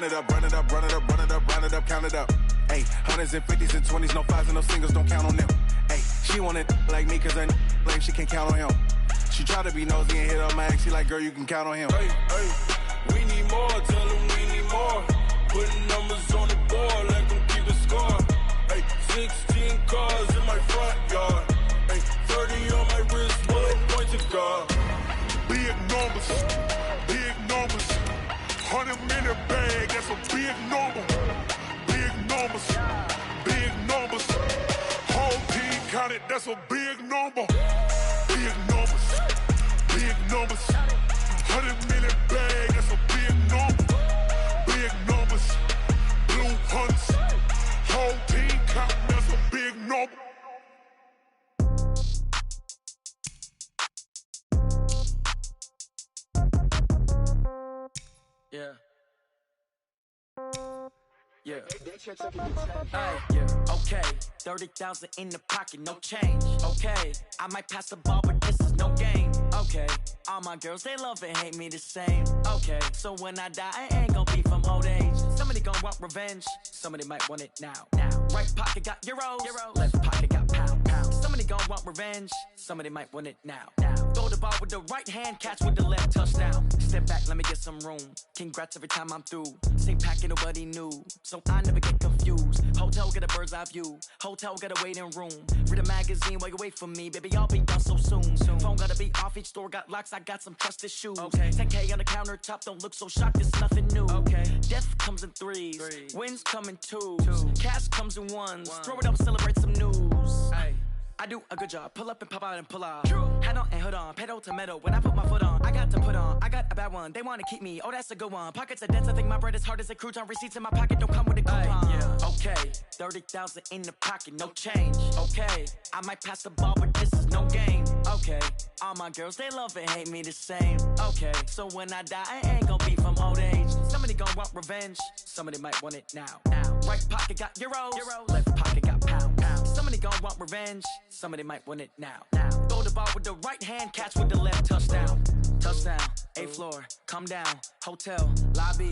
it up, run it up, run it up, run it up, run it up, count it up. Hey, hundreds and fifties and 20s, no fives and no singles, don't count on them. Hey, she want it like me cause her lame, she can't count on him. She try to be nosy and hit up my ex, she like, girl, you can count on him. Hey, we need more, tell them we need more. Putting numbers on the board, let them keep the score. Hey, 16 cars in my front yard. Hey, 30 on my wrist, bullet point to God. Big numbers, big numbers. 100-minute bag, that's a big number. Big numbers, big numbers. Whole team counted, that's a big number. Big numbers, big numbers. 100-minute bag, that's a big number. Big numbers, blue hunts. Whole team counting, that's a big number. Yeah. Yeah. Yeah. Okay. 30,000 in the pocket, no change. Okay. I might pass the ball, but this is no game. Okay. All my girls, they love and hate me the same. Okay. So when I die, I ain't gonna be from old age. Somebody gonna want revenge. Somebody might want it now. Right pocket got euros. Left pocket got pounds. Somebody gonna want revenge. Somebody might want it now. Throw the ball with the right hand, catch with the left, touchdown. Step back, let me get some room. Congrats every time I'm through. Same packet, nobody knew, so I never get confused. Hotel get a bird's eye view. Hotel get a waiting room. Read a magazine while you wait for me, baby. I'll be done so soon. Phone gotta be off, each store got locks. I got some trusted shoes. Okay. 10K on the countertop, don't look so shocked. It's nothing new. Okay. Death comes in threes. Wins come in twos. Cash comes in ones. Throw it up, celebrate some news. Hey. I do a good job, pull up and pop out and pull off. Head on and hood on, pedal to metal. When I put my foot on, I got to put on. I got a bad one, they wanna keep me. Oh, that's a good one. Pockets are dense, I think my bread is hard as a crouton. Receipts in my pocket don't come with a coupon. Yeah. Okay, 30,000 in the pocket, no change. Okay, I might pass the ball, but this is no game. Okay, all my girls, they love and hate me the same. Okay, so when I die, I ain't gonna be from old age. Somebody gonna want revenge. Somebody might want it now. Right pocket got euros. Left pocket got pounds. Somebody gonna want revenge. Somebody might want it now. Throw the ball with the right hand, catch with the left, touchdown. Touchdown, 8th floor, come down, hotel, lobby.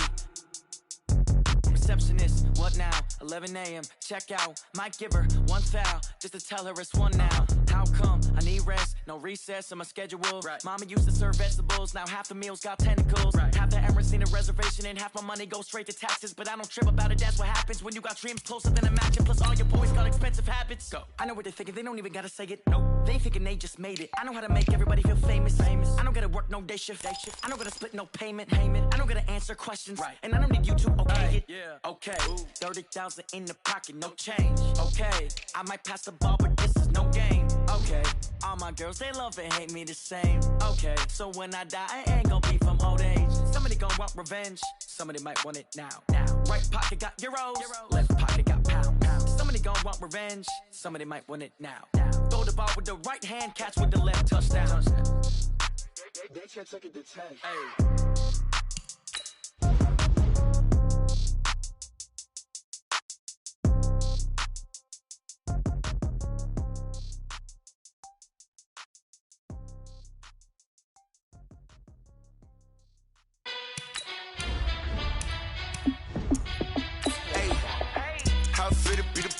Receptionist, what now? 11 a.m., check out. Might give her one foul, just to tell her it's one now. How come? I need rest, no recess in my schedule. Right. Mama used to serve vegetables, now half the meals got tentacles. Right. Half the Emirates need a reservation and half my money goes straight to taxes. But I don't trip about it, that's what happens when you got dreams closer than a match. And plus all your boys got expensive habits. Go. I know what they're thinking, they don't even gotta say it. Nope. They ain't thinking they just made it. I know how to make everybody feel famous. I don't gotta work no day shift. I don't gotta split no payment. I don't gotta answer questions. Right. And I don't need you to okay it. Yeah. Okay, 30,000 in the pocket, no change. Okay, I might pass the ball, but this is no game. Okay, all my girls, they love and hate me the same. Okay, so when I die, I ain't gonna be from old age. Somebody gonna want revenge. Somebody might want it now. Right pocket got euros. Left pocket got pounds. Somebody gonna want revenge. Somebody might want it now. Throw the ball with the right hand, catch with the left, touchdown. They can't take it to 10. Hey.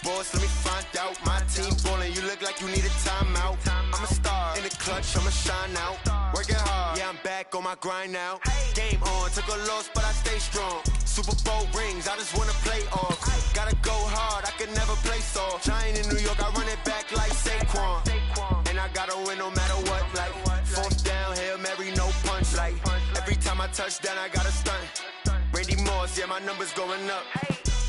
Boss, let me find out. My team ballin', you look like you need a timeout. I'm a star in the clutch, I'ma shine out. Working hard, yeah, I'm back on my grind now. Game on, took a loss, but I stay strong. Super Bowl rings, I just wanna play off. Gotta go hard, I can never play soft. Giant in New York, I run it back like Saquon. And I gotta win no matter what, like 4th down, Hail Mary, no punch. Like every time I touch down, I gotta stunt. Randy Moss, yeah, my numbers going up.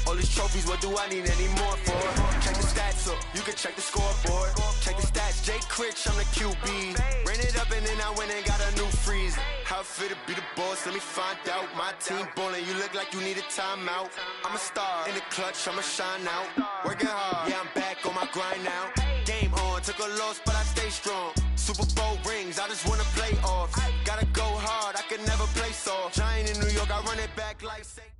All these trophies, what do I need any more for? Check the stats up, you can check the scoreboard. Check the stats, Jay Critch, I'm the QB. Ran it up and then I went and got a new freeze. How it feel to be the boss, let me find out. My team ballin', you look like you need a timeout. I'm a star in the clutch, I'ma shine out. Working hard, yeah, I'm back on my grind now. Game on, took a loss, but I stay strong. Super Bowl rings, I just wanna play off. Gotta go hard, I can never play soft. Giant in New York, I run it back like Saquon.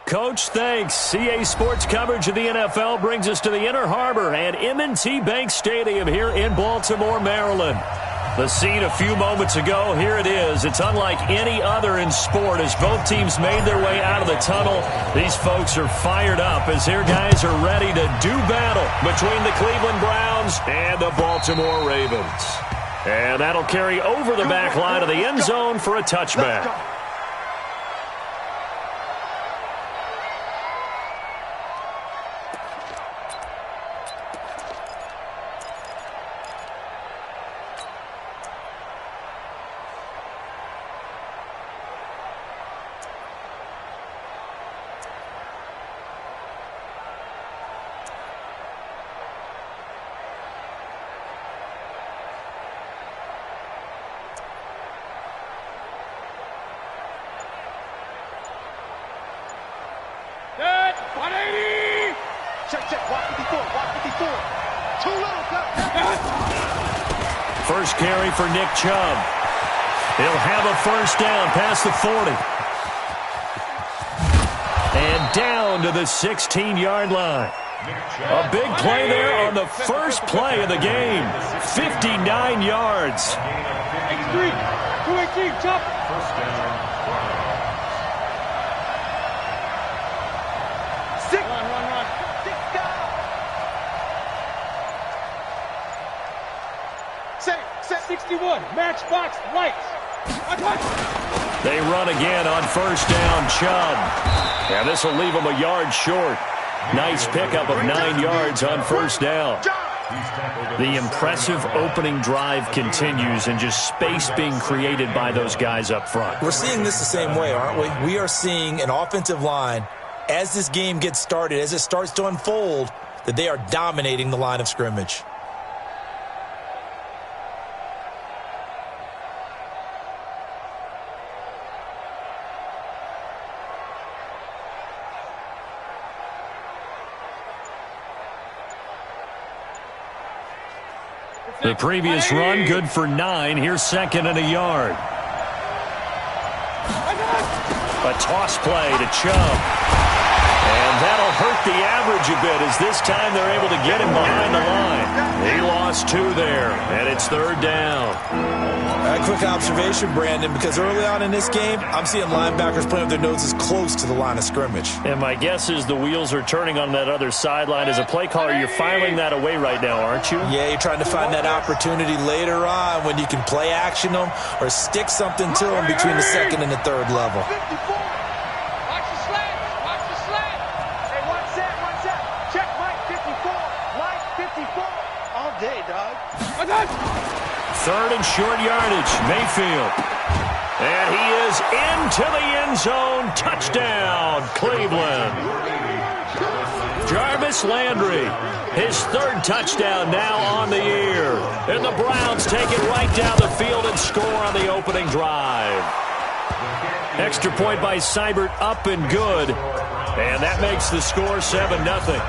Coach, thanks. CA Sports coverage of the NFL brings us to the Inner Harbor and M&T Bank Stadium here in Baltimore, Maryland. The scene a few moments ago, here it is. It's unlike any other in sport as both teams made their way out of the tunnel. These folks are fired up as their guys are ready to do battle between the Cleveland Browns and the Baltimore Ravens. And that'll carry over the back line of the end zone for a touchback. First carry for Nick Chubb. He'll have a first down past the 40. And down to the 16-yard line. A big play there on the first play of the game. 59 yards. 218, jump. First down. Run. 61, matchbox, lights. They run again on first down, Chubb. And this will leave them a yard short. Nice pickup of 9 yards on first down. The impressive opening drive continues and just space being created by those guys up front. We're seeing this the same way, aren't we? We are seeing an offensive line, as this game gets started, as it starts to unfold, that they are dominating the line of scrimmage. The previous run, good for 9. Here's second and a yard. A toss play to Chubb. And that'll hurt the average a bit as this time they're able to get him behind the line. He lost 2 there, and it's third down. A quick observation, Brandon, because early on in this game, I'm seeing linebackers playing with their noses close to the line of scrimmage. And my guess is the wheels are turning on that other sideline. As a play caller, you're filing that away right now, aren't you? Yeah, you're trying to find that opportunity later on when you can play action them or stick something to them between the second and the third level. Watch the slant. Hey, one set. Check Mike 54. Mike 54. All day, dog. Third and short yardage, Mayfield. And he is into the end zone. Touchdown, Cleveland. Jarvis Landry, his third touchdown now on the year. And the Browns take it right down the field and score on the opening drive. Extra point by Seibert, up and good. And that makes the score 7-0.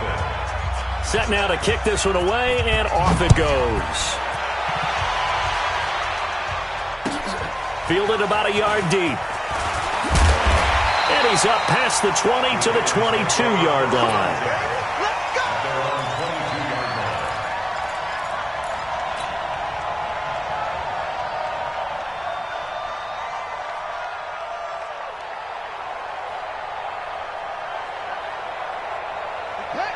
Set now to kick this one away, and off it goes. Fielded about a yard deep. And he's up past the 20 to the 22-yard line.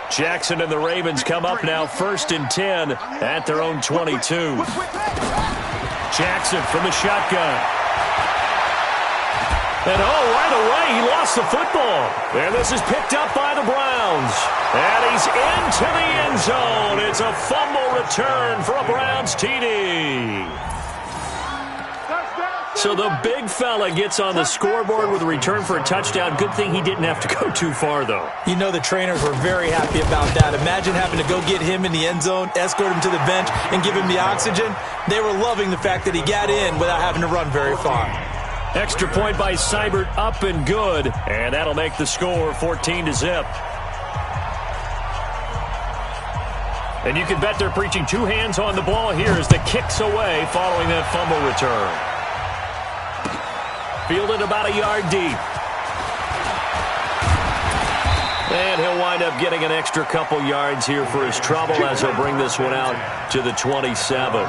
Jackson and the Ravens come up now 1st and 10 at their own 22. Jackson from the shotgun. And right away, he lost the football. And this is picked up by the Browns. And he's into the end zone. It's a fumble return for a Browns TD. So the big fella gets on the scoreboard with a return for a touchdown. Good thing he didn't have to go too far, though. You know the trainers were very happy about that. Imagine having to go get him in the end zone, escort him to the bench, and give him the oxygen. They were loving the fact that he got in without having to run very far. Extra point by Seibert, up and good. And that'll make the score 14-0. And you can bet they're preaching 2 hands on the ball here as the kick's away following that fumble return. Fielded about a yard deep. And he'll wind up getting an extra couple yards here for his trouble as he'll bring this one out to the 27.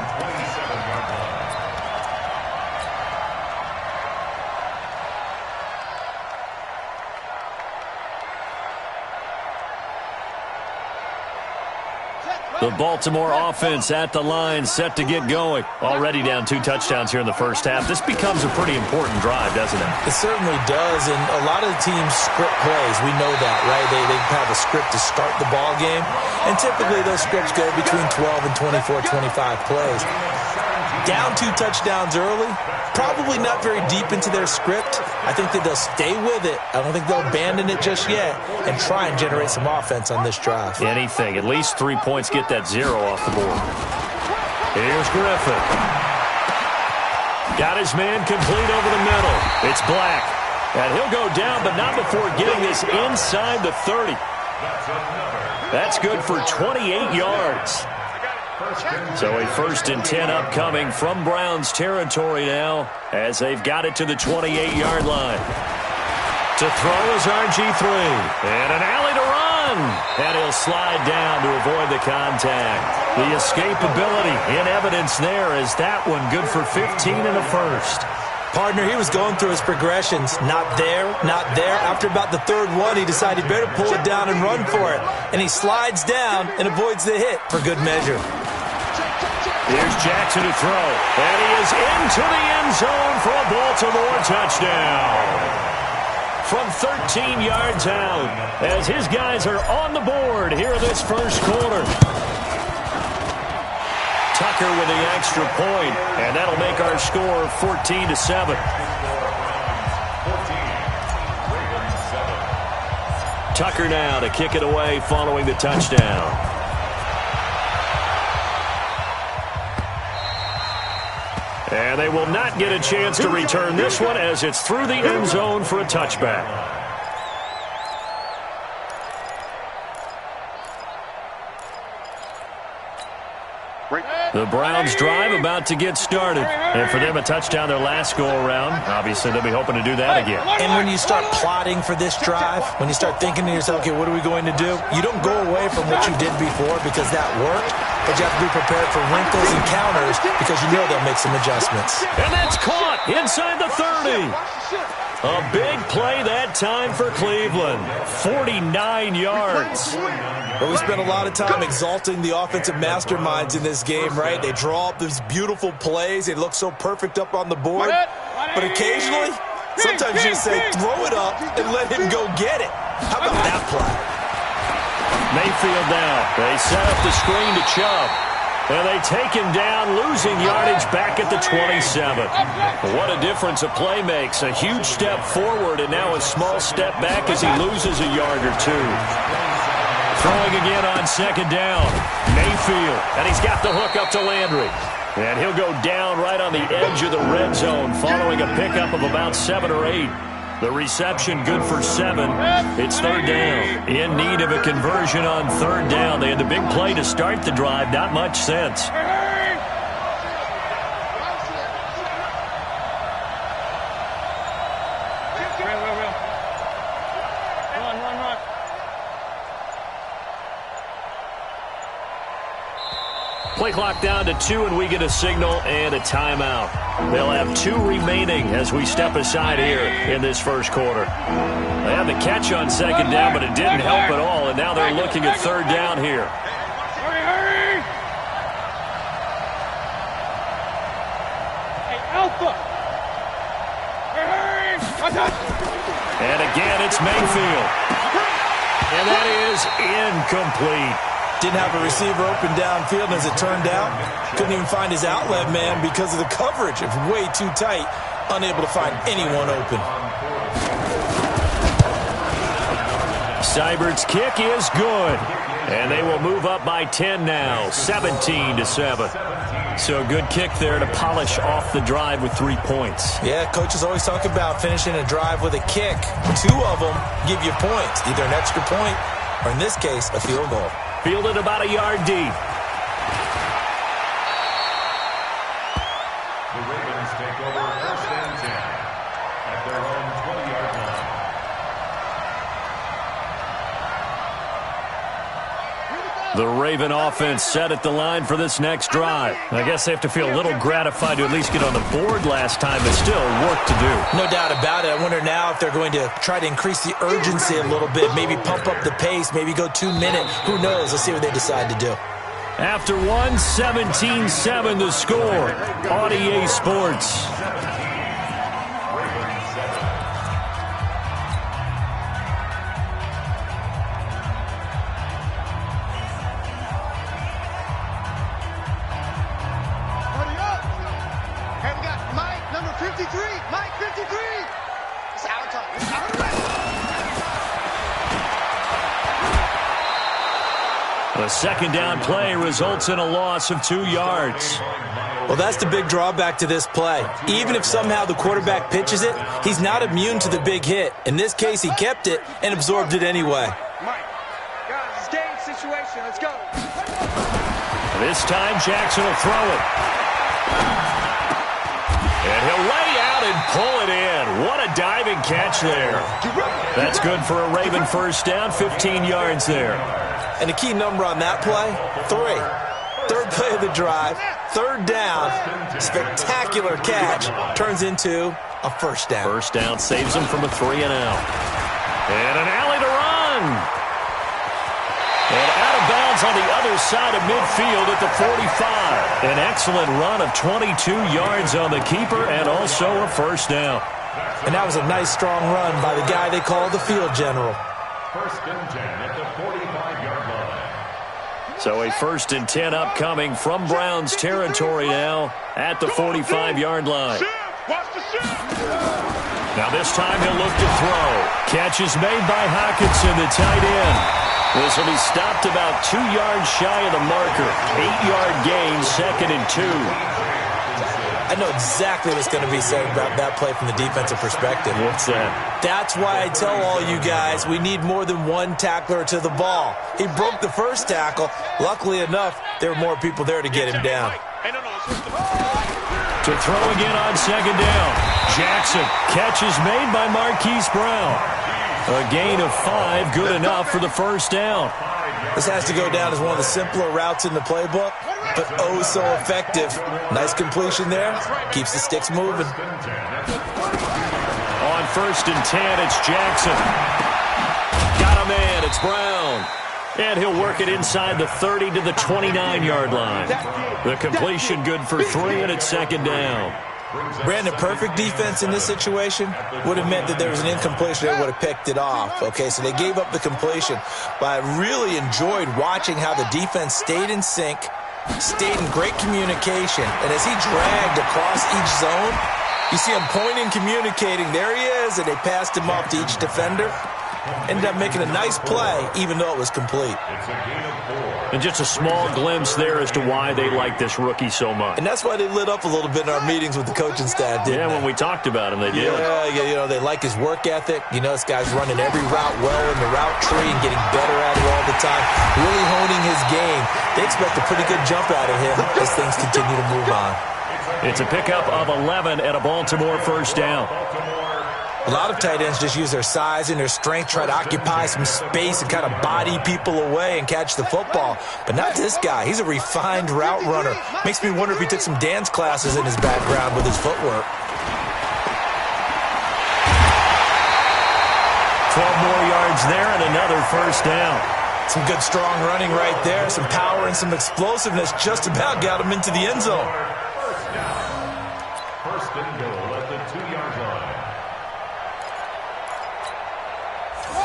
The Baltimore offense at the line, set to get going. Already down 2 touchdowns here in the first half. This becomes a pretty important drive, doesn't it? It certainly does, and a lot of the teams script plays. We know that, right? They have a script to start the ball game, and typically those scripts go between 12 and 24, 25 plays. Down 2 touchdowns early, probably not very deep into their script. I think that they'll stay with it. I don't think they'll abandon it just yet and try and generate some offense on this drive. Anything. At least 3 points, get that 0 off the board. Here's Griffin. Got his man complete over the middle. It's Black. And he'll go down, but not before getting this inside the 30. That's good for 28 yards. So a 1st and 10 upcoming from Browns territory now as they've got it to the 28-yard line. To throw is RG3. And an alley to run. And he'll slide down to avoid the contact. The escapability in evidence there as that one good for 15 and a 1st. Partner, he was going through his progressions. Not there, not there. After about the 3rd one, he decided he better pull it down and run for it. And he slides down and avoids the hit for good measure. Here's Jackson to throw. And he is into the end zone for a Baltimore touchdown. From 13 yards out as his guys are on the board here in this first quarter. Tucker with the extra point, and that'll make our score 14-7. Tucker now to kick it away following the touchdown. And they will not get a chance to return this one as it's through the end zone for a touchback. The Browns drive about to get started. And for them, a touchdown their last go-around. Obviously, they'll be hoping to do that again. And when you start plotting for this drive, when you start thinking to yourself, okay, what are we going to do? You don't go away from what you did before because that worked. But you have to be prepared for wrinkles and counters because you know they'll make some adjustments. And that's caught inside the 30. A big play that time for Cleveland. 49 yards. But we spent a lot of time exalting the offensive masterminds in this game, right? They draw up these beautiful plays. They look so perfect up on the board. But occasionally, sometimes you just say, throw it up and let him go get it. How about that play? Mayfield now. They set up the screen to Chubb. And they take him down, losing yardage back at the 27. What a difference a play makes. A huge step forward and now a small step back as he loses a yard or 2. Throwing again on 2nd down. Mayfield. And he's got the hook up to Landry. And he'll go down right on the edge of the red zone following a pickup of about 7 or 8. The reception good for 7. It's 3rd down. In need of a conversion on 3rd down. They had the big play to start the drive. Not much sense. Play clock down to 2, and we get a signal and a timeout. They'll have 2 remaining as we step aside here in this first quarter. They had the catch on 2nd down, but it didn't help at all, and now they're looking at 3rd down here. Hurry! Hey, Alpha! Hurry! And again, it's Mayfield. And that is incomplete. Didn't have a receiver open downfield, and as it turned out, couldn't even find his outlet man because of the coverage. It's way too tight, unable to find anyone open. Seibert's kick is good. And they will move up by 10 now, 17-7. So a good kick there to polish off the drive with 3 points. Yeah, coaches always talk about finishing a drive with a kick. 2 of them give you points, either an extra point or, in this case, a field goal. Fielded about a yard deep. The Ravens take over 1st and 10 at their own 20-yard line. The Raven offense set at the line for this next drive. I guess they have to feel a little gratified to at least get on the board last time, but still work to do. No doubt about it. I wonder now if they're going to try to increase the urgency a little bit, maybe pump up the pace, maybe go 2 minute. Who knows? Let's see what they decide to do. After one, 17-7 the score on EA Sports. A second down play results in a loss of 2 yards. Well, that's the big drawback to this play. Even if somehow the quarterback pitches it, he's not immune to the big hit. In this case, he kept it and absorbed it anyway. Mike, guys, game situation. Let's go. This time, Jackson will throw it. And he'll lay out and pull it in. What a diving catch there. That's good for a Raven first down, 15 yards there. And the key number on that play, 3. Third play of the drive, third down, spectacular catch, turns into a first down. First down saves him from a 3-and-out. And an alley to run. And out of bounds on the other side of midfield at the 45. An excellent run of 22 yards on the keeper and also a first down. And that was a nice, strong run by the guy they call the field general. First and 10 at the 45-yard line. So a first and 10 upcoming from Browns territory now at the 45-yard line. Now this time he'll look to throw. Catch is made by Hockenson, the tight end. This will be stopped about 2 yards shy of the marker. 8-yard gain, 2nd and 2. I know exactly what's going to be said about that play from the defensive perspective. What's that? That's why I tell all you guys we need more than one tackler to the ball. He broke the first tackle. Luckily enough, there were more people there to get him down. To throw again on second down. Jackson. Catch is made by Marquise Brown. A gain of 5, good enough for the first down. This has to go down as one of the simpler routes in the playbook, but oh so effective. Nice completion there. Keeps the sticks moving. On first and 10, it's Jackson. Got a man, it's Brown. And he'll work it inside the 30 to the 29-yard line. The completion good for 3, and it's second down. Brandon, perfect defense in this situation would have meant that there was an incompletion. They would have picked it off. Okay, so they gave up the completion. But I really enjoyed watching how the defense stayed in sync, stayed in great communication. And as he dragged across each zone, you see him pointing, communicating. There he is, and they passed him off to each defender. Ended up making a nice play, even though it was complete. And just a small glimpse there as to why they like this rookie so much. And that's why they lit up a little bit in our meetings with the coaching staff, didn't they? When we talked about him, they did. Yeah, you know, they like his work ethic. You know, this guy's running every route well in the route tree and getting better at it all the time, really honing his game. They expect a pretty good jump out of him as things continue to move on. It's a pickup of 11 at a Baltimore first down. A lot of tight ends just use their size and their strength, try to occupy some space and kind of body people away and catch the football. But not this guy. He's a refined route runner. Makes me wonder if he took some dance classes in his background with his footwork. 12 more yards there and another first down. Some good strong running right there. Some power and some explosiveness just about got him into the end zone. First and goal at the 2-yard line.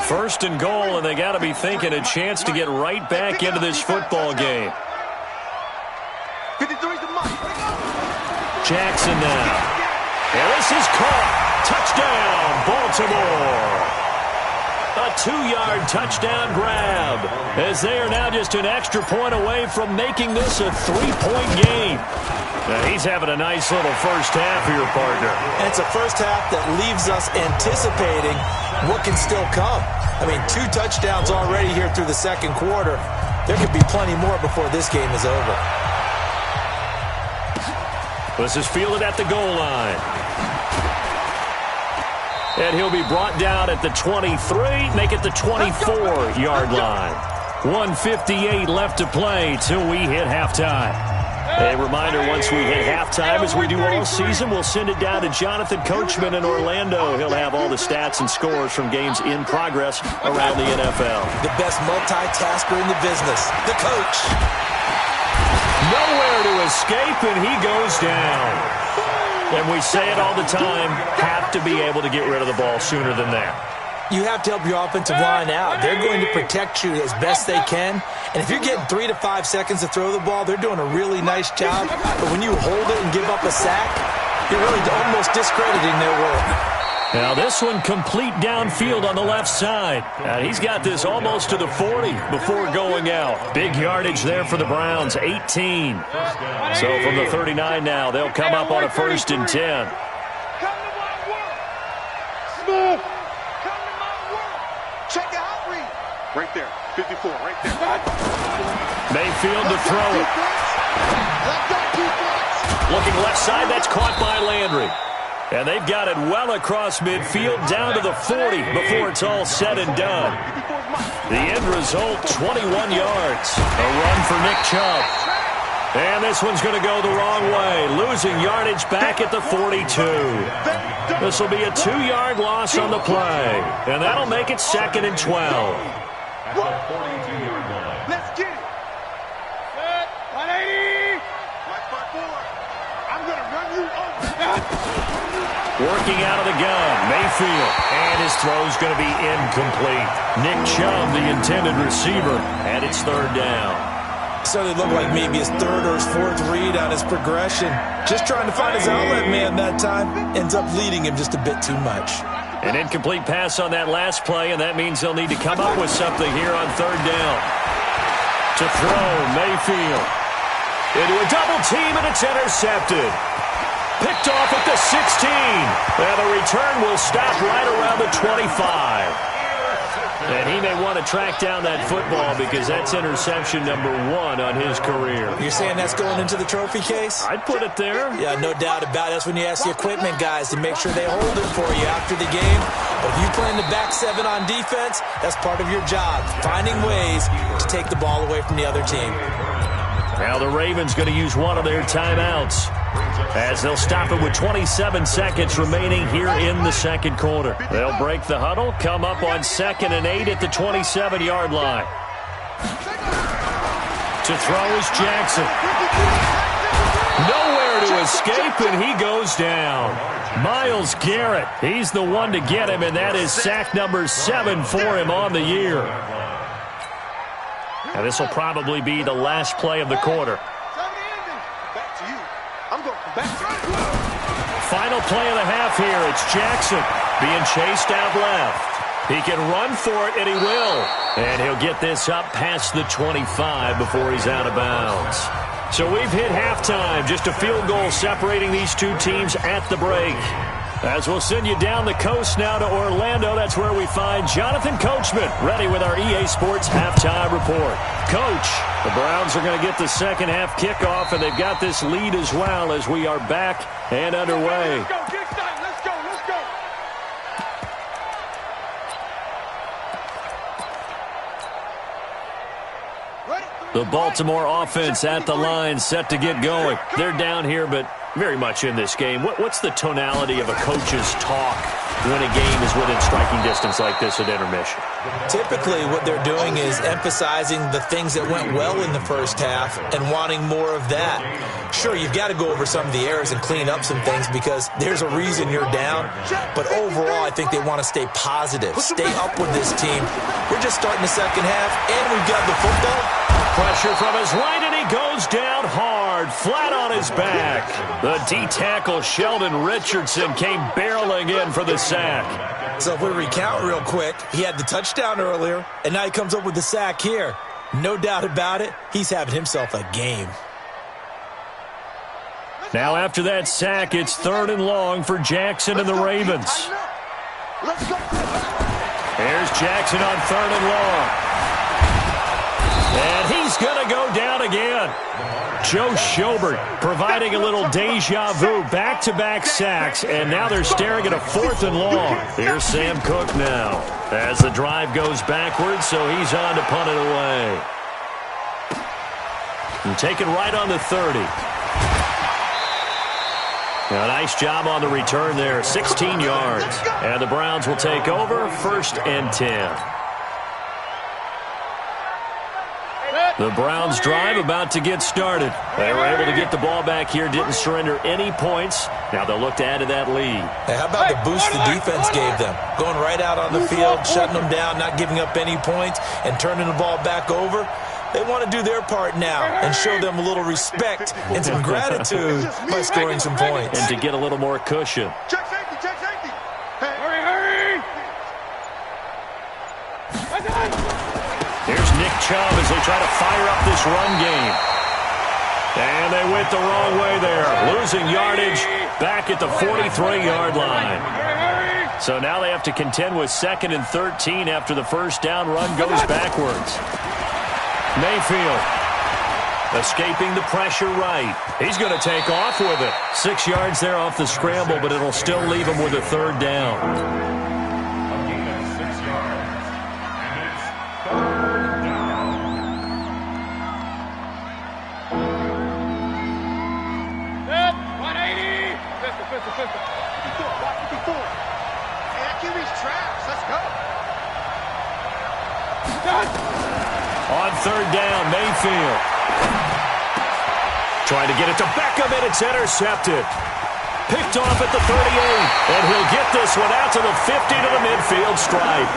First and goal, and they got to be thinking a chance to get right back into this football game. Jackson now. And this is caught. Touchdown, Baltimore. A 2-yard touchdown grab, as they are now just an extra point away from making this a 3-point game. Now he's having a nice little first half here, partner. And it's a first half that leaves us anticipating what can still come. I mean, 2 touchdowns already here through the second quarter. There could be plenty more before this game is over. This is fielded at the goal line. And he'll be brought down at the 23, make it the 24-yard line. 1:58 left to play till we hit halftime. A reminder, once we hit halftime, as we do all season, we'll send it down to Jonathan Coachman in Orlando. He'll have all the stats and scores from games in progress around the NFL. The best multitasker in the business, the coach. escape, and he goes down. And we say it all the time, have to be able to get rid of the ball sooner than that. You have to help your offensive line out. They're going to protect you as best they can. And if you're getting 3 to 5 seconds to throw the ball, they're doing a really nice job. But when you hold it and give up a sack, you're really almost discrediting their work. Now this one complete downfield on the left side. He's got this almost to the 40 before going out. Big yardage there for the Browns, 18. So from the 39 now, they'll come up on a 1st and 10. Smooth. Come to my work. Check the out read. Right there. 54, right there. Mayfield to throw it. Looking left side, that's caught by Landry. And they've got it well across midfield down to the 40 before it's all said and done. The end result, 21 yards. A run for Nick Chubb. And this one's going to go the wrong way, losing yardage back at the 42. This will be a 2-yard loss on the play. And that'll make it 2nd and 12. Let's get it. 180. I'm going to run you over. Working out of the gun, Mayfield, and his throw's going to be incomplete. Nick Chubb, the intended receiver, and it's 3rd down. So it looked like maybe his 3rd or his 4th read on his progression. Just trying to find his outlet man that time. Ends up leading him just a bit too much. An incomplete pass on that last play, and that means they'll need to come up with something here on 3rd down. To throw, Mayfield. Into a double team, and it's intercepted. Picked off at the 16. And the return will stop right around the 25. And he may want to track down that football because that's interception number 1 on his career. You're saying that's going into the trophy case? I'd put it there. Yeah, no doubt about it. That's when you ask the equipment guys to make sure they hold it for you after the game. But if you play in the back 7 on defense, that's part of your job, finding ways to take the ball away from the other team. Now the Ravens going to use one of their timeouts as they'll stop it with 27 seconds remaining here in the 2nd quarter. They'll break the huddle, come up on 2nd and 8 at the 27-yard line. To throw is Jackson. Nowhere to escape, and he goes down. Myles Garrett, he's the one to get him, and that is sack number 7 for him on the year. And this will probably be the last play of the quarter. Back to you. I'm going back to you. Final play of the half here. It's Jackson being chased out left. He can run for it, and he will. And he'll get this up past the 25 before he's out of bounds. So we've hit halftime. Just a field goal separating these two teams at the break. As we'll send you down the coast now to Orlando, that's where we find Jonathan Coachman, ready with our EA Sports halftime report. Coach, the Browns are going to get the 2nd half kickoff, and they've got this lead as well as we are back and underway. Let's go, get excited. Let's go, let's go. The Baltimore offense at the line, set to get going. They're down here, but very much in this game. What's the tonality of a coach's talk when a game is within striking distance like this at intermission? Typically, what they're doing is emphasizing the things that went well in the first half and wanting more of that. Sure, you've got to go over some of the errors and clean up some things because there's a reason you're down. But overall, I think they want to stay positive, stay up with this team. We're just starting the 2nd half, and we've got the football. Pressure from his right, and he goes down hard, flat on his back. The D-tackle, Sheldon Richardson, came barreling in for the sack. So if we recount real quick, he had the touchdown earlier, and now he comes up with the sack here. No doubt about it, he's having himself a game. Now after that sack, it's 3rd and long for Jackson and the Ravens. Here's Jackson on 3rd and long. And he's going to go down again. Joe Schobert providing a little deja vu, back-to-back sacks, and now they're staring at a 4th and long. Here's Sam Cook now as the drive goes backwards, so he's on to punt it away. And taken right on the 30. Now, nice job on the return there, 16 yards. And the Browns will take over, 1st and 10. The Browns drive about to get started. They were able to get the ball back here, didn't surrender any points. Now they'll look to add to that lead. Hey, how about the boost the defense gave them? Going right out on the field, shutting them down, not giving up any points, and turning the ball back over. They want to do their part now and show them a little respect and some gratitude by scoring some points. And to get a little more cushion. Check safety, check safety. Hey, hurry. Here's Nick Chubb as they try to fire up this run game. And they went the wrong way there. Losing yardage back at the 43-yard line. So now they have to contend with 2nd and 13 after the first down run goes backwards. Mayfield escaping the pressure right. He's going to take off with it. 6 yards there off the scramble, but it'll still leave him with a 3rd down. On 3rd down, Mayfield. Trying to get it to Beckham, and it's intercepted. Picked off at the 38, and he'll get this one out to the 50 to the midfield stripe.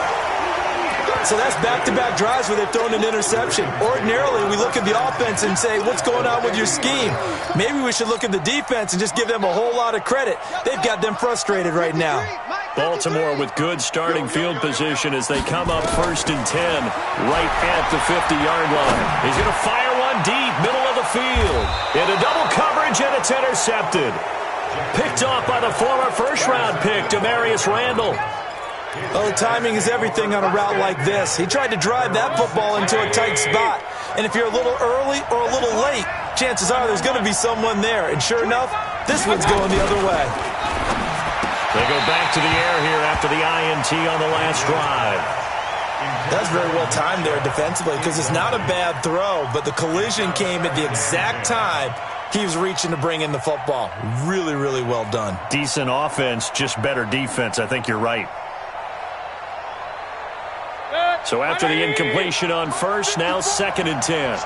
So that's back-to-back drives where they've thrown an interception. Ordinarily, we look at the offense and say, what's going on with your scheme? Maybe we should look at the defense and just give them a whole lot of credit. They've got them frustrated right now. Baltimore with good starting field position as they come up 1st and 10 right at the 50-yard line. He's going to fire one deep, middle of the field. Into double coverage, and it's intercepted. Picked off by the former first-round pick, Demarius Randall. Well, the timing is everything on a route like this. He tried to drive that football into a tight spot. And if you're a little early or a little late, chances are there's going to be someone there. And sure enough, this one's going the other way. They go back to the air here after the INT on the last drive. That's very well timed there defensively because it's not a bad throw, but the collision came at the exact time he was reaching to bring in the football. Really, really well done. Decent offense, just better defense. I think you're right. So after the incompletion on 1st, now 2nd and 10.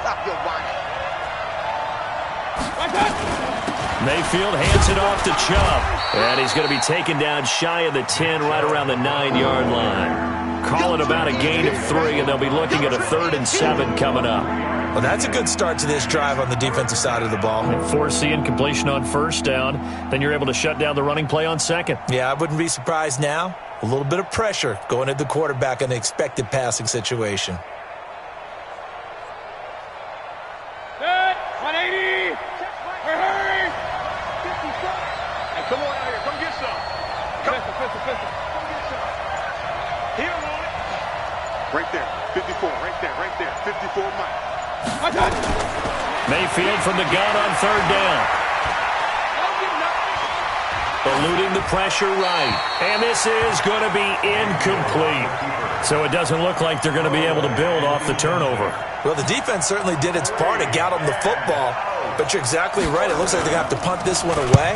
Mayfield hands it off to Chubb. And he's going to be taken down shy of the 10, right around the 9-yard line. Call it about a gain of 3, and they'll be looking at a 3rd and 7 coming up. Well, that's a good start to this drive on the defensive side of the ball. And force the incompletion on 1st down. Then you're able to shut down the running play on 2nd. Yeah, I wouldn't be surprised now. A little bit of pressure going at the quarterback in the expected passing situation. Set, 180. Hurry. 54. Hey, come on out here. Come get some. Pistol. Come get some. He don't want it. Right there. 54. Right there. 54 Mike. Mayfield from the gun on 3rd down. Eluding the pressure right. And this is going to be incomplete. So it doesn't look like they're going to be able to build off the turnover. Well, the defense certainly did its part. It got them the football. But you're exactly right. It looks like they're going to have to punt this one away.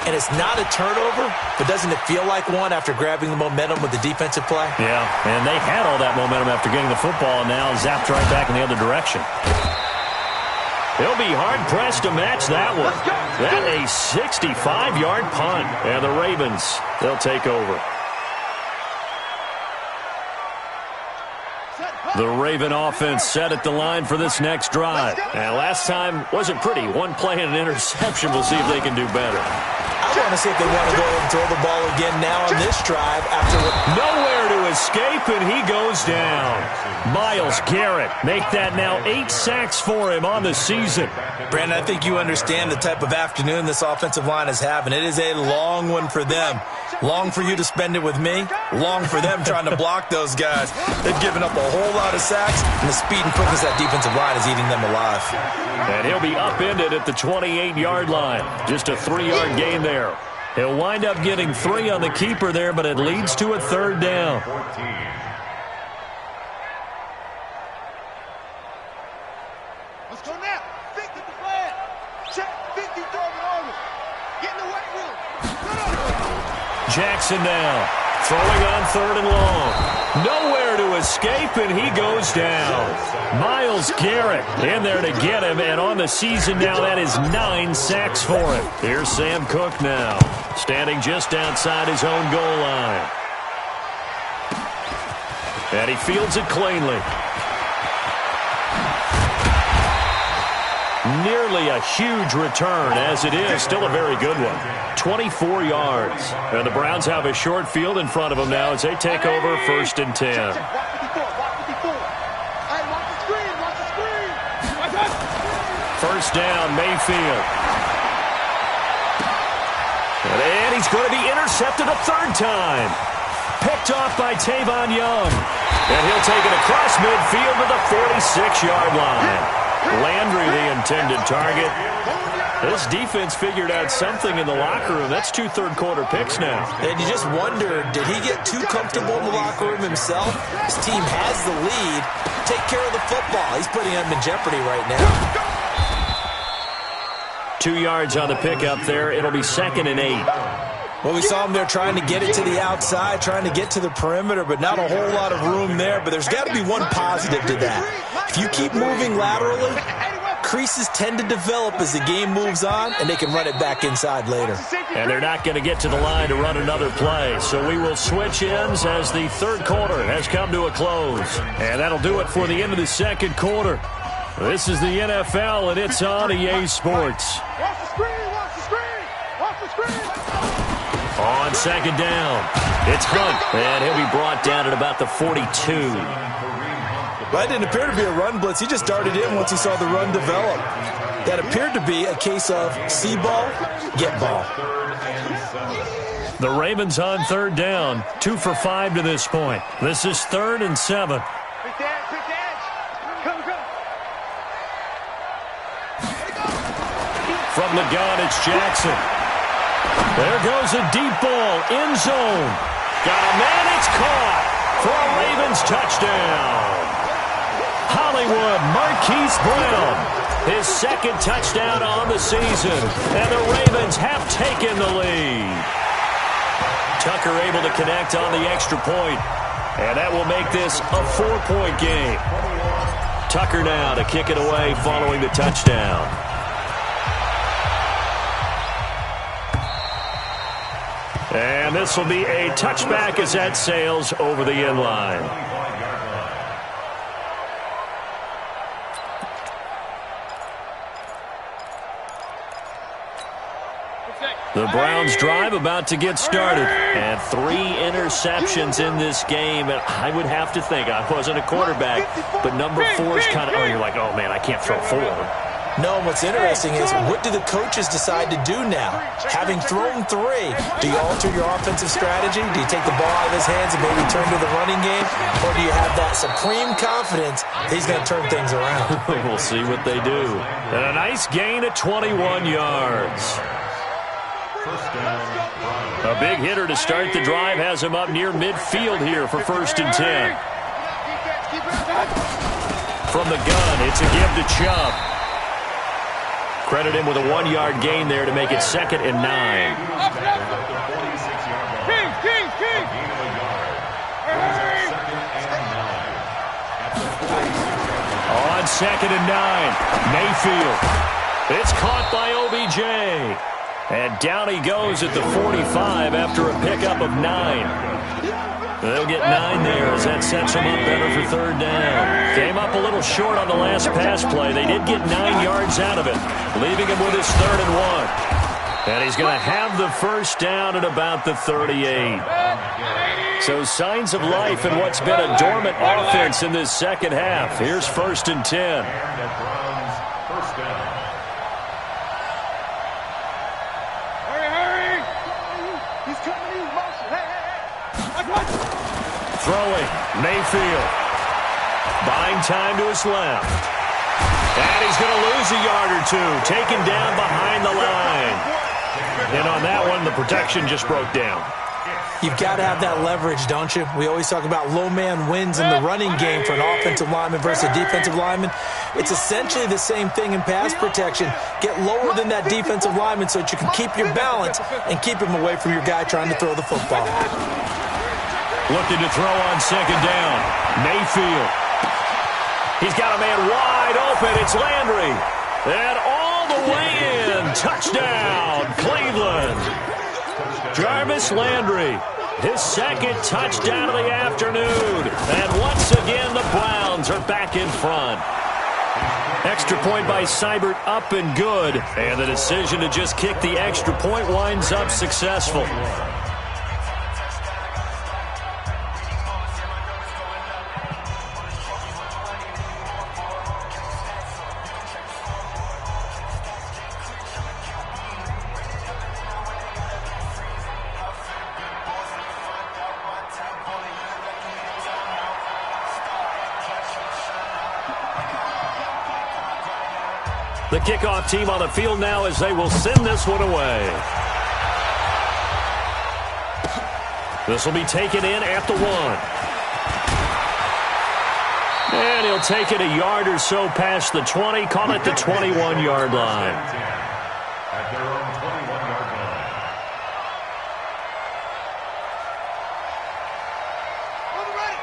And it's not a turnover, but doesn't it feel like one after grabbing the momentum with the defensive play? Yeah, and they had all that momentum after getting the football, and now zapped right back in the other direction. He'll be hard-pressed to match that one. That a 65-yard punt. And the Ravens, they'll take over. The Raven offense set at the line for this next drive. And last time wasn't pretty. One play and an interception. We'll see if they can do better. I want to see if they want to go and throw the ball again now on this drive after nowhere to escape, and he goes down. Myles Garrett make that now 8 sacks for him on the season. Brandon, I think you understand the type of afternoon this offensive line is having. It is a long one for them. Long for you to spend it with me. Long for them trying to block those guys. They've given up a whole lot of sacks, and the speed and quickness of that defensive line is eating them alive. And he'll be upended at the 28-yard line. Just a 3-yard gain there. He'll wind up getting 3 on the keeper there, but it leads to a 3rd down. Let's go now. 50 the flag. Check. 50 throw it over. Get in the weight room. Jackson now Throwing on 3rd and long. Nowhere to escape, and he goes down. Myles Garrett in there to get him, and on the season now, that is 9 sacks for him. Here's Sam Cook now, standing just outside his own goal line. And he fields it cleanly. Nearly a huge return, as it is still a very good one. 24 yards. And the Browns have a short field in front of them now as they take over 1st and 10. First down, Mayfield. And he's going to be intercepted a 3rd time. Picked off by Tavon Young. And he'll take it across midfield to the 46-yard line. Landry, the intended target. This defense figured out something in the locker room. That's 2 third-quarter picks now. And you just wonder, did he get too comfortable in the locker room himself? His team has the lead. Take care of the football. He's putting them in jeopardy right now. 2 yards on the pickup there. It'll be 2nd and 8. Well, we saw him there trying to get it to the outside, trying to get to the perimeter, but not a whole lot of room there. But there's got to be one positive to that. If you keep moving laterally, creases tend to develop as the game moves on, and they can run it back inside later. And they're not going to get to the line to run another play. So we will switch ends as the 3rd quarter has come to a close. And that'll do it for the end of the 2nd quarter. This is the NFL, and it's on EA Sports. Watch the screen, watch the screen, watch the screen. On 2nd down, it's Hunt, and he'll be brought down at about the 42. Well, that didn't appear to be a run blitz. He just darted in once he saw the run develop. That appeared to be a case of see ball, get ball. The Ravens on 3rd down, 2 for 5 to this point. This is 3rd and 7. Quick dash, come. From the gun, it's Jackson. There goes a deep ball, end zone. Got a man, it's caught for a Ravens touchdown. Hollywood Marquise Brown, his 2nd touchdown on the season, and the Ravens have taken the lead. Tucker able to connect on the extra point, and that will make this a 4-point game. Tucker now to kick it away following the touchdown. And this will be a touchback as that sails over the end line. The Browns drive about to get started. And 3 interceptions in this game. And I would have to think, I wasn't a quarterback, but number 4 is kind of, you're like, oh man, I can't throw 4. No, what's interesting is, what do the coaches decide to do now? Having thrown 3, do you alter your offensive strategy? Do you take the ball out of his hands and maybe turn to the running game? Or do you have that supreme confidence that he's going to turn things around? We'll see what they do. And a nice gain at 21 yards. A big hitter to start the drive has him up near midfield here for 1st and 10. From the gun, it's a give to Chubb. Credit him with a 1-yard gain there to make it 2nd and 9. On 2nd and 9, Mayfield. It's caught by OBJ. And down he goes at the 45 after a pickup of 9. They'll get 9 there as that sets them up better for 3rd down. Came up a little short on the last pass play. They did get 9 yards out of it, leaving him with his 3rd and 1. And he's going to have the first down at about the 38. So signs of life in what's been a dormant offense in this second half. Here's 1st and 10. Throwing, Mayfield. Buying time to his left. And he's going to lose a yard or 2. Taken down behind the line. And on that one, the protection just broke down. You've got to have that leverage, don't you? We always talk about low man wins in the running game for an offensive lineman versus a defensive lineman. It's essentially the same thing in pass protection. Get lower than that defensive lineman so that you can keep your balance and keep him away from your guy trying to throw the football. Looking to throw on second down. Mayfield. He's got a man wide open. It's Landry. And all the way in. Touchdown, Cleveland. Jarvis Landry. His second touchdown of the afternoon. And once again, the Browns are back in front. Extra point by Seibert, up and good. And the decision to just kick the extra point winds up successful. The kickoff team on the field now as they will send this one away. This will be taken in at the 1. And he'll take it a yard or so past the 20, call it the 21-yard line. At their own 21-yard line.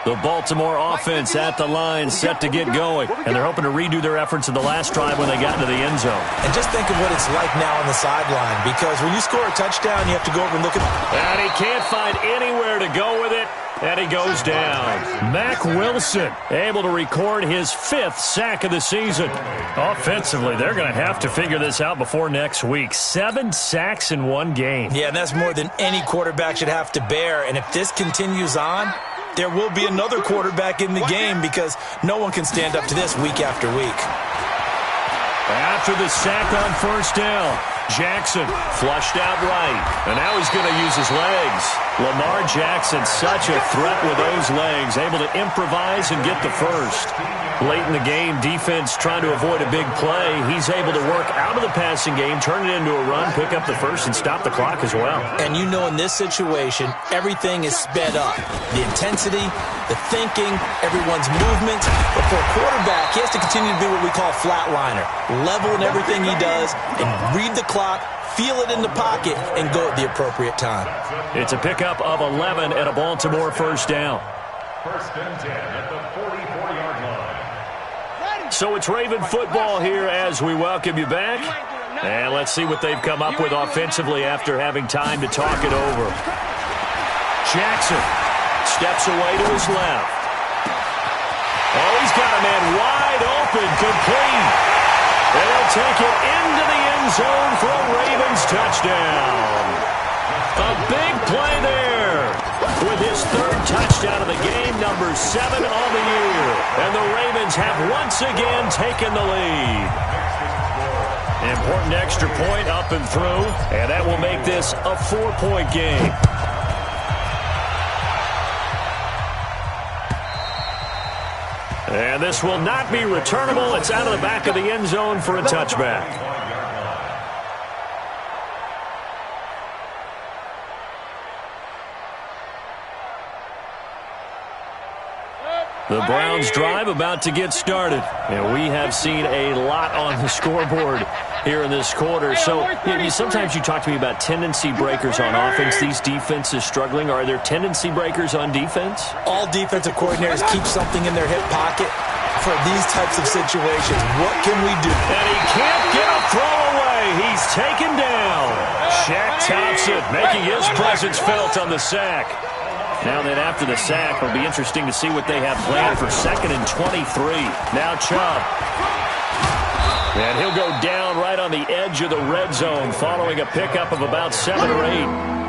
The Baltimore offense at the line, set to get going. And they're hoping to redo their efforts in the last drive when they got into the end zone. And just think of what it's like now on the sideline, because when you score a touchdown, you have to go over and look at it. And he can't find anywhere to go with it, and he goes down. Mack Wilson able to record his 5th sack of the season. Offensively, they're going to have to figure this out before next week. 7 sacks in one game. Yeah, and that's more than any quarterback should have to bear. And if this continues on, there will be another quarterback in the game because no one can stand up to this week after week. After the sack on first down, Jackson flushed out right, and now he's going to use his legs. Lamar Jackson, such a threat with those legs, able to improvise and get the first. Late in the game, defense trying to avoid a big play. He's able to work out of the passing game, turn it into a run, pick up the first, and stop the clock as well. And you know in this situation, everything is sped up. The intensity, the thinking, everyone's movement. But for a quarterback, he has to continue to be what we call a flatliner. Level in everything he does and read the clock, feel it in the pocket, and go at the appropriate time. It's a pickup of 11 and a Baltimore first down. First and 10 at the 44-yard line. So it's Raven football here as we welcome you back. And let's see what they've come up with offensively after having time to talk it over. Jackson steps away to his left. Oh, he's got a man wide open, complete. And he'll take it into the end zone for a Ravens touchdown. A big play there with his 3rd touchdown of the game, number 7 on the year. And the Ravens have once again taken the lead. Important extra point up and through, and that will make this a 4-point game. And this will not be returnable. It's out of the back of the end zone for a touchback. The Browns drive about to get started. And we have seen a lot on the scoreboard here in this quarter. So sometimes you talk to me about tendency breakers on offense. These defenses struggling. Are there tendency breakers on defense? All defensive coordinators keep something in their hip pocket for these types of situations. What can we do? And he can't get a throw away. He's taken down. Shaq Thompson making his presence felt on the sack. Now then, after the sack, it'll be interesting to see what they have planned for 2nd and 23. Now Chubb. And he'll go down right on the edge of the red zone following a pickup of about 7 or 8.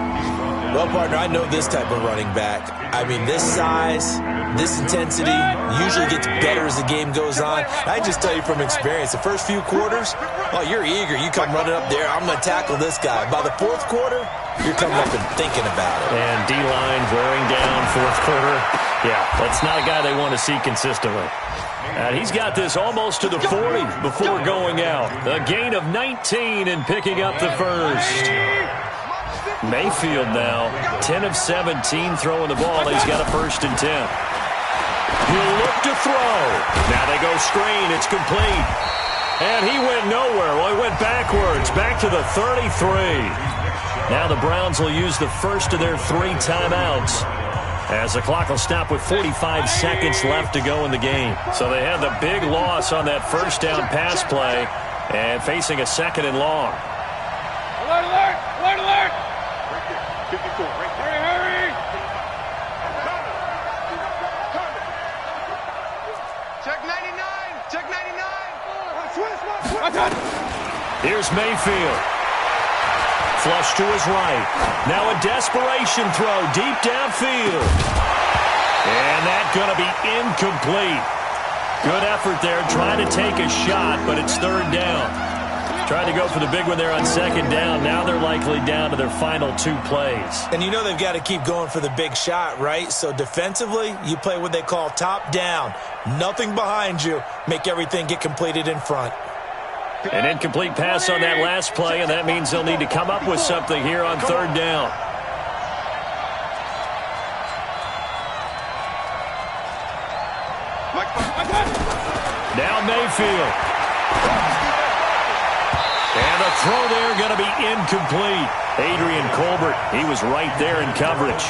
Well, partner, I know this type of running back. I mean, this size, this intensity usually gets better as the game goes on. I just tell you from experience, the first few quarters, oh, you're eager. You come running up there, I'm going to tackle this guy. By the 4th quarter, you're coming up and thinking about it. And D-line wearing down 4th quarter. Yeah, that's not a guy they want to see consistently. And he's got this almost to the 40 before going out. A gain of 19 and picking up the first. Mayfield now, 10 of 17 throwing the ball. He's got a 1st and 10. He'll look to throw. Now they go screen. It's complete. And he went nowhere. Well, he went backwards, back to the 33. Now the Browns will use the first of their 3 timeouts as the clock will stop with 45 seconds left to go in the game. So they had the big loss on that first down pass play and facing a 2nd and long. Alert, alert, alert, alert. Right there, 54, right there. Hurry, hurry. Check 99, check 99. Here's Mayfield. Flush to his right. Now a desperation throw deep downfield. And that's going to be incomplete. Good effort there trying to take a shot, but it's 3rd down. Tried to go for the big one there on 2nd down. Now they're likely down to their final 2 plays. And you know they've got to keep going for the big shot, right? So defensively, you play what they call top down. Nothing behind you. Make everything get completed in front. An incomplete pass on that last play, and that means they'll need to come up with something here on 3rd down. Now Mayfield. And the throw there going to be incomplete. Adrian Colbert, he was right there in coverage.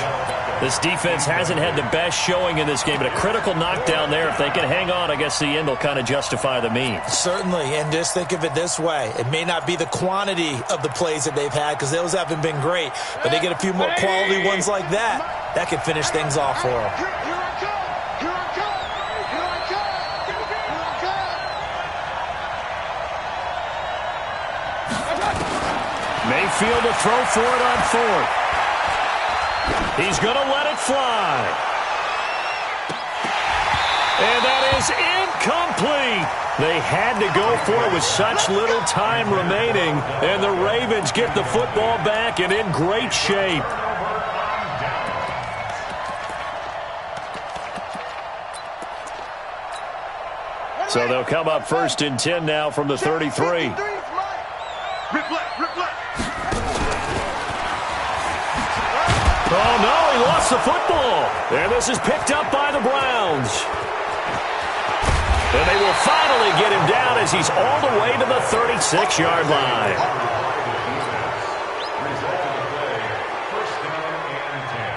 This defense hasn't had the best showing in this game, but a critical knockdown there. If they can hang on, I guess the end will kind of justify the means. Certainly, and just think of it this way. It may not be the quantity of the plays that they've had because those haven't been great, but they get a few more quality ones like that. That could finish things off for them. Mayfield to throw for it on 4th. He's going to let it fly. And that is incomplete. They had to go for it with such little time remaining, and the Ravens get the football back and in great shape. So they'll come up 1st and 10 now from the 33. Rip left, rip left. Oh, no, he lost the football. And this is picked up by the Browns. And they will finally get him down as he's all the way to the 36-yard line. Result of the play, 1st down and 10.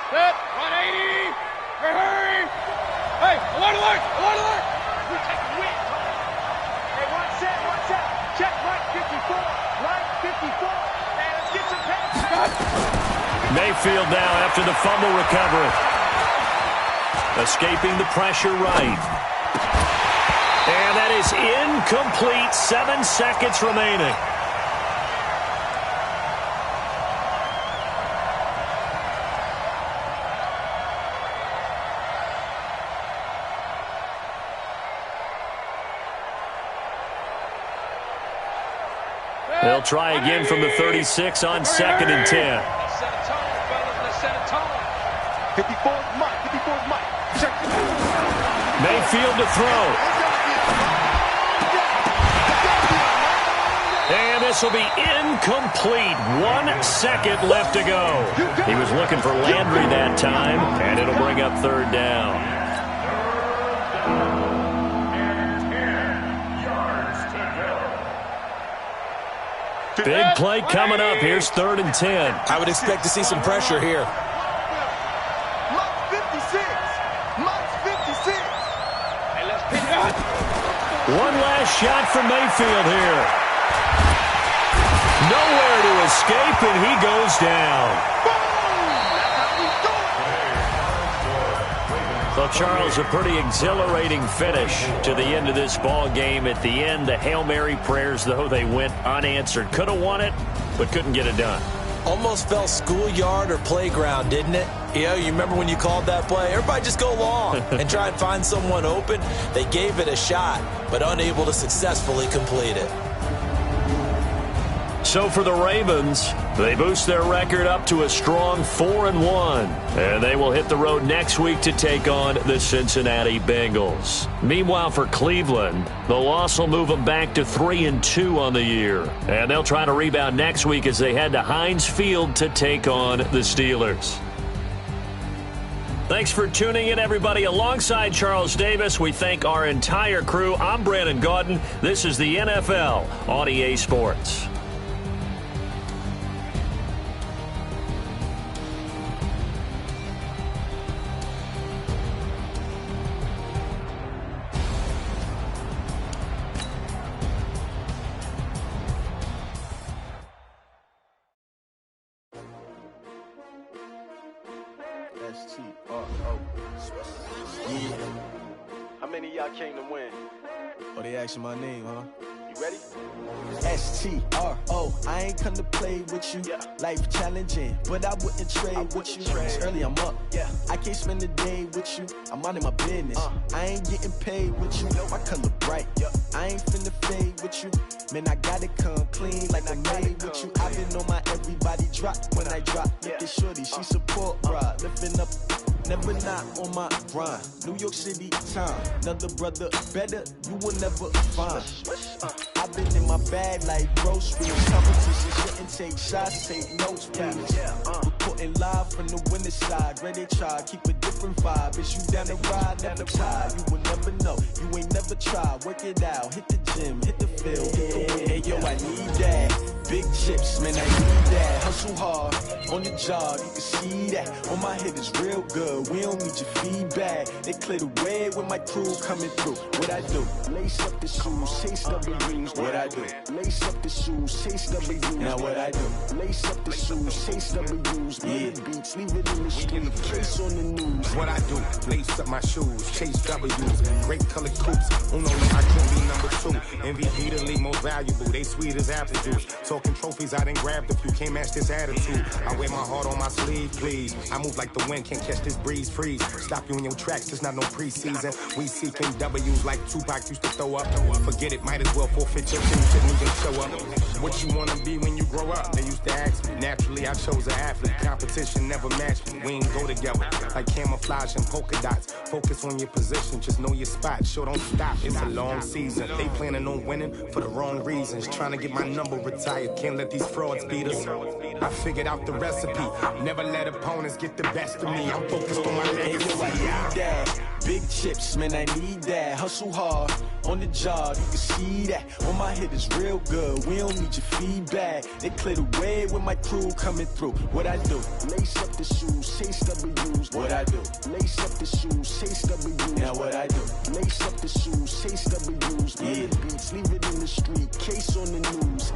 Set, 180. Hurry. Hey, alert, alert, alert, alert. We're taking win. Hey, one set, one set. Check right 54. Right 54. Mayfield now after the fumble recovery. Escaping the pressure right. And that is incomplete. 7 seconds remaining. They'll try again from the 36 on 2nd and 10. Set a tone, fellas. Let's set a tone. 54's Mike. 54's Mike. Check it. Mayfield to throw. And this will be incomplete. 1 second left to go. He was looking for Landry that time, and it'll bring up 3rd down. Big play coming up. Here's 3rd and 10. I would expect to see some pressure here. Mike's 56. Mike's 56. Hey, let's pick it up. One last shot for Mayfield here. Nowhere to escape, and he goes down. So, Charles, a pretty exhilarating finish to the end of this ball game. At the end, the Hail Mary prayers, though, they went unanswered. Could have won it, but couldn't get it done. Almost felt schoolyard or playground, didn't it? You know, you remember when you called that play? Everybody just go long and try and find someone open. They gave it a shot, but unable to successfully complete it. So for the Ravens, they boost their record up to a strong 4-1. And they will hit the road next week to take on the Cincinnati Bengals. Meanwhile, for Cleveland, the loss will move them back to 3-2 on the year. And they'll try to rebound next week as they head to Heinz Field to take on the Steelers. Thanks for tuning in, everybody. Alongside Charles Davis, we thank our entire crew. I'm Brandon Gaudin. This is the NFL on EA Sports. S-T-R-O. Yeah. How many of y'all came to win? Oh, they asking my name, huh? You ready? S-T-R-O. I ain't come to play with you. Yeah. Life challenging, but I wouldn't trade with you. It's early, I'm up. Yeah. I can't spend the day with you. I'm minding my business. I ain't getting paid with you. My color bright. I ain't finna fade with you. Man, I gotta come clean like I made with you. I've been on my everybody drop when I drop. Look at shorty, she support ride. Lifting up, never not on my grind. New York City time. Another brother better, you will never find. I've been in my bag like groceries. Competition shouldn't take shots, take notes, please. Reporting live from the winter side. Ready to try, keep a different vibe. Is you down the ride, never try. You will never know, you ain't never tried. Work it out, hit the gym, hit the field. Hey yo, I need that. Big chips, man, I need that. Hustle hard, on the job, you can see that. On my head is real good, we don't need your feedback. They clear the way with my crew coming through. What I do? Lace up the shoes, chase W's. What I do? Lace up the shoes, chase W's. Now what I do? Lace up the shoes, chase W's. Yeah. Beats, leave it in the street, case on the news. What I do? Lace up my shoes, chase W's. Great colored coops, uno, I couldn't be number 2. MVP the league most valuable, they sweet as apple juice. Talking trophies, I done grabbed a few, can't match this attitude. I wear my heart on my sleeve, please. I move like the wind, can't catch this breeze, freeze. Stop you in your tracks, there's not no preseason. We seeking W's like Tupac used to throw up. Forget it, might as well forfeit your team, shouldn't even show up. What you wanna be when you grow up? They used to ask me. Naturally, I chose an athlete. Competition never matched me. We ain't go together like camouflage and polka dots. Focus on your position, just know your spot. Sure, don't stop. It's a long season. They planning on winning for the wrong reasons. Trying to get my number retired. Can't let these frauds beat us. I figured out the recipe. Never let opponents get the best of me. I'm focused on my legacy. Big chips, man, I need that. Hustle hard, on the job, you can see that. On my head is real good, we don't need your feedback. They clear the way with my crew coming through. What I do? Lace up the shoes, chase W's. What I do? Lace up the shoes, chase W's. Now what I do? Lace up the shoes, chase W's. Yeah. Beats, leave it in the street, case on the news.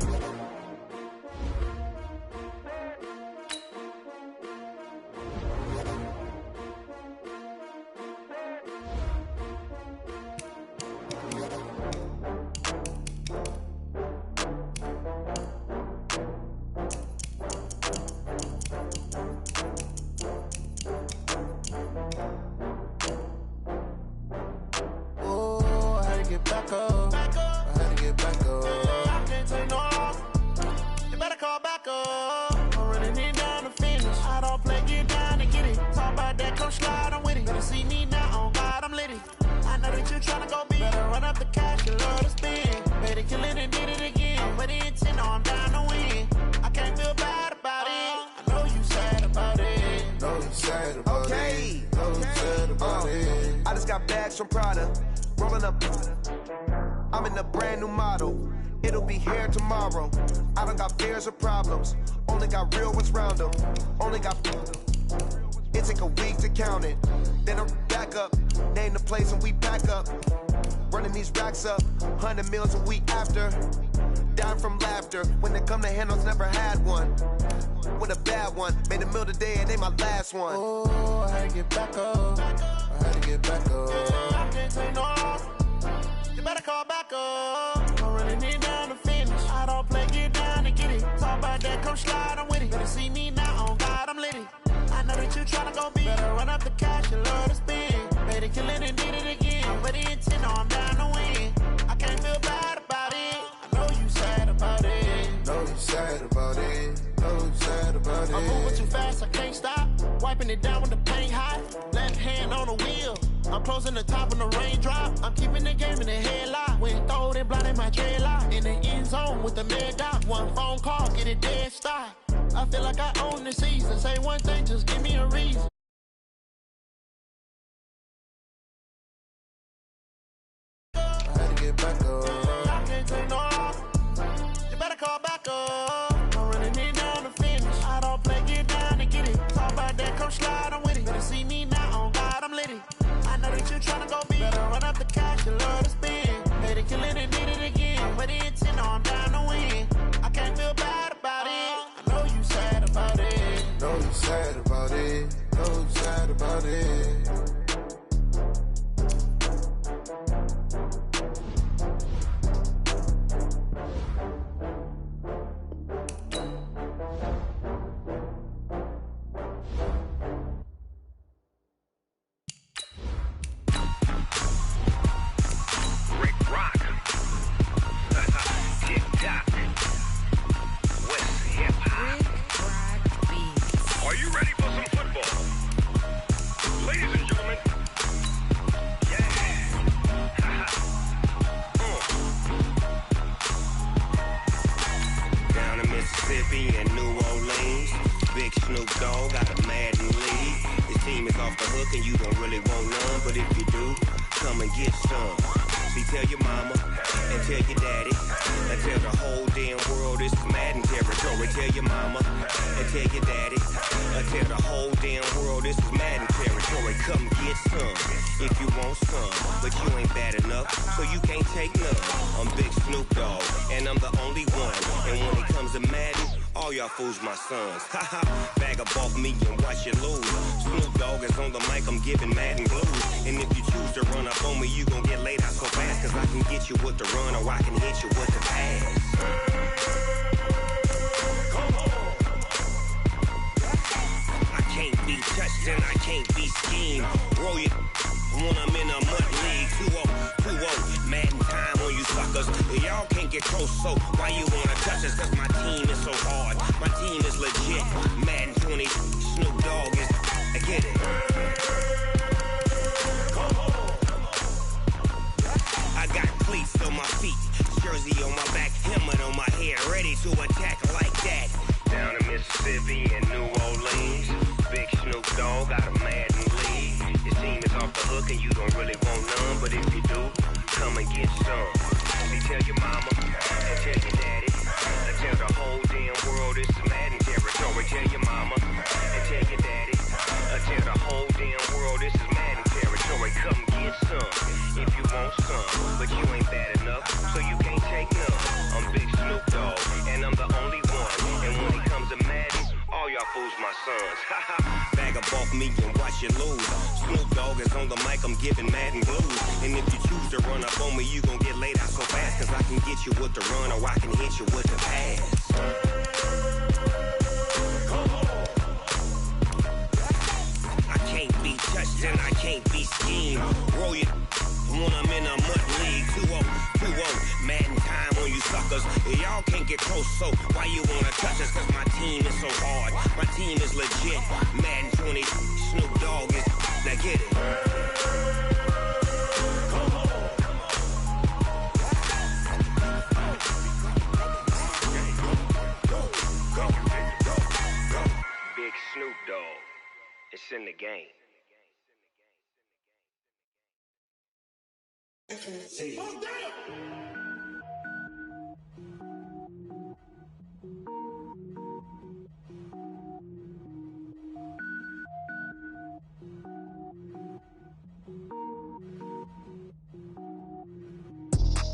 From Prada, rolling up. I'm in a brand new model. It'll be here tomorrow. I don't got fears or problems. Only got real ones round them. Only got. It take a week to count it. Then I'm back up. Name the place and we pack up. Running these racks up. 100 meals a week after. Dying from laughter. When they come to handles, never had one. With a bad one. Made a meal today and they my last one. Oh, I had to get back up. I had to get back up. I can't take no loss. You better call back up. I'm running it down to finish. I don't play, get down and get it. Talk about that, come slide, I'm with it. Better see me now, on God, I'm litty. I know that you tryna go big. Better run up the cash, you love to spend. Made it, kill it, and did it again. I'm with the intent, no, I'm down to win. I can't feel bad about it. I know you sad about it. Know you sad about it. Know you sad about it. I'm moving too fast, I can't stop. Wiping it down with the paint hot. Left hand on the wheel. I'm closing the top when the raindrop. I'm keeping the game in the headlock. When throwed and blinded my dreadlock. In the end zone with the mad dot. One phone call, get it dead stop. I feel like I own the season. Say one thing, just give me a reason. I had to get back up. I can't take no loss. You better call back up. I'm running it down to finish. I don't play, get down and get it. Talk about that, come slide, I'm with it. Better see me now, on God, I'm litty. I know that you tryna go big. Better run up the cash, you love to spend. Made it, kill it, and did it again. But the intent, no, I'm down to win. I can't feel bad about it. I know you sad about it. Know you sad about it. so sad about it. Fools my sons. Haha, bag up off me and watch you lose. Snoop Dogg is on the mic, I'm giving Madden blues. And if you choose to run up on me, you gon' get laid out so fast. Cause I can get you with the run or I can hit you with the pass. Come on. I can't be touched and I can't be schemed. Roll you when I'm in a mud league. 2-0, Madden time on you suckers. Y'all can't get close, so why you wanna touch us? Cause my team is so hard. My team is legit. Madden 20, Snoop Dogg is. I get it. I got cleats on my feet, jersey on my back, helmet on my head, ready to attack like that. Down in Mississippi and New Orleans, big Snoop Dogg got a Madden league. Your team is off the hook and you don't really want none, but if you do, come and get some. Tell your mama and tell your daddy. And tell the whole damn world it's Madden territory. Tell your mama and tell your daddy. And tell the whole damn world this is Madden territory. Come get some if you want some, but you ain't bad enough, so you can't take none. I'm Big Snoop Dogg and I'm the only one. And when it comes to Madden, all y'all fools my sons. Bag up off me and watch you lose. Snoop Dogg is on the mic, I'm giving Madden blues. And if you choose to run up on me, you gon' get laid out so fast. Cause I can get you with the run or I can hit you with the pass. I can't be touched and I can't be schemed. Roll you when I'm in a mud league. 2-0, Madden time on you suckers. Y'all can't get close, so why you wanna touch us? Cause my team is so hard. My team is legit. Madden 20, Snoop Dogg is. Now get it. Big Snoop Dogg. It's in the game.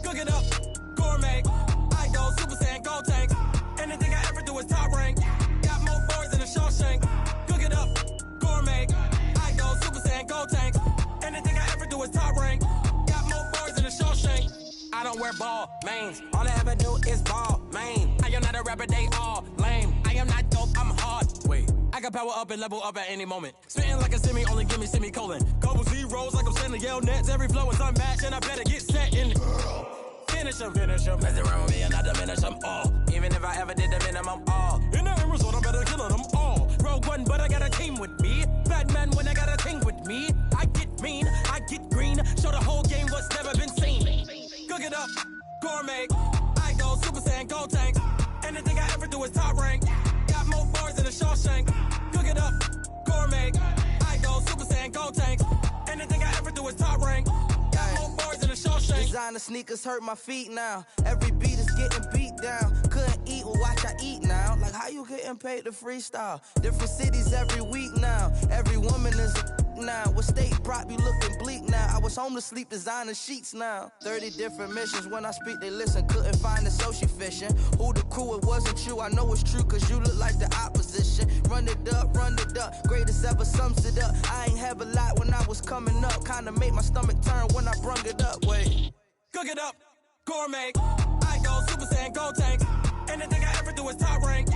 Cook it up, gourmet. I go Super Saiyan, gold tank. Anything I ever do is top rank. Got more boys than a Shawshank. Cook it up, gourmet. I go Super Saiyan, gold tank. Anything I ever do is top rank. Got more boys than a Shawshank. I don't wear ball mains. All I ever do is ball main. I am not a rapper, they all lame. I am not dope, I'm hard. Wait, I can power up and level up at any moment. Spitting like a semi, only give me semicolon. Couple zeros like I'm sending yell nets. Every flow is unmatched and I better get set in. Finish them. Mess around with me and I diminish them all. Even if I ever did the minimum all. In the end result, I'm better killing them all. Rogue One, but I got a team with me. Batman when I got a team with me. I get mean, I get green. Show the whole game what's never been seen. Cook it up, gourmet. I go Super Saiyan, gold tank. Anything I ever do is top rank. Got more bars than a Shawshank. Cook it up, gourmet. I go Super Saiyan, gold tank. Anything I ever do is top rank. Got more bars than a Shawshank. Designer sneakers hurt my feet now. Every beat is getting beat down. Couldn't eat, well watch I eat now. Like how you getting paid to freestyle? Different cities every week now. Every woman is a now. With state prop, you looking bleak now. I was home to sleep, designing sheets now. 30 different missions. When I speak, they listen. Couldn't find the social fishing. Who the crew, it wasn't you. I know it's true, cause you look like the opposition. Run it up, greatest ever sums it up. I ain't have a lot when I was coming up. Kinda made my stomach turn when I brung it up. Wait. Cook it up, gourmet. I go Super Saiyan, go tank. Anything I ever do is top rank.